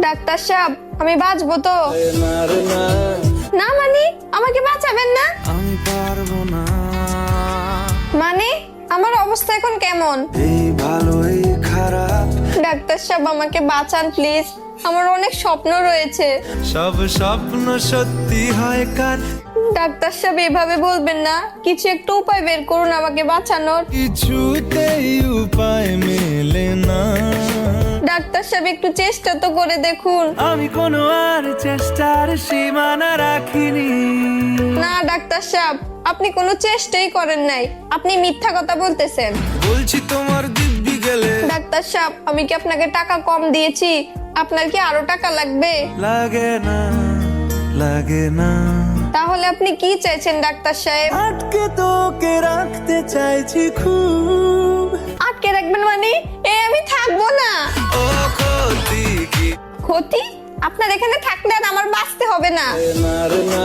Doctor সাহেব আমি বাঁচবো তো? না মানে আমাকে বাঁচাবেন না? আমি পারবো না। মানে আমার অবস্থা এখন কেমন? এই ভালো এই খারাপ, ডাক্তার সাহেব আমাকে বাঁচান প্লিজ, আমার অনেক স্বপ্ন রয়েছে। সব স্বপ্ন সত্যি হয় কার? ডাক্তার সাহেব এভাবে বলবেন না, কিছু একটু উপায় বের করুন আমাকে বাঁচানোর। কিছুতেই উপায় মেলে না। ডাক্তার সাহেব একটু চেষ্টা তো করে দেখুন। আমি কোনো আর চেষ্টার সীমানা রাখিনি। না ডাক্তার সাহেব, আপনি কোনো চেষ্টাই করেন নাই, আপনি মিথ্যা কথা বলতেছেন। বলছি তোমার দিব্যি গেলে ডাক্তার সাহেব আমি কি আপনাকে টাকা কম দিয়েছি? আপনার কি আরো টাকা লাগবে? লাগে না, লাগে না। তাহলে আপনি কি চাইছেন ডাক্তার সাহেব? আটকে তোকে রাখতে চাইছি খুব। আটকে রাখবেন মানে? আমি থাকবো না। ও ক্ষতি কি? ক্ষতি? আপনার এখানে থাকলে আর আমার বাঁচতে হবে না। না রে না।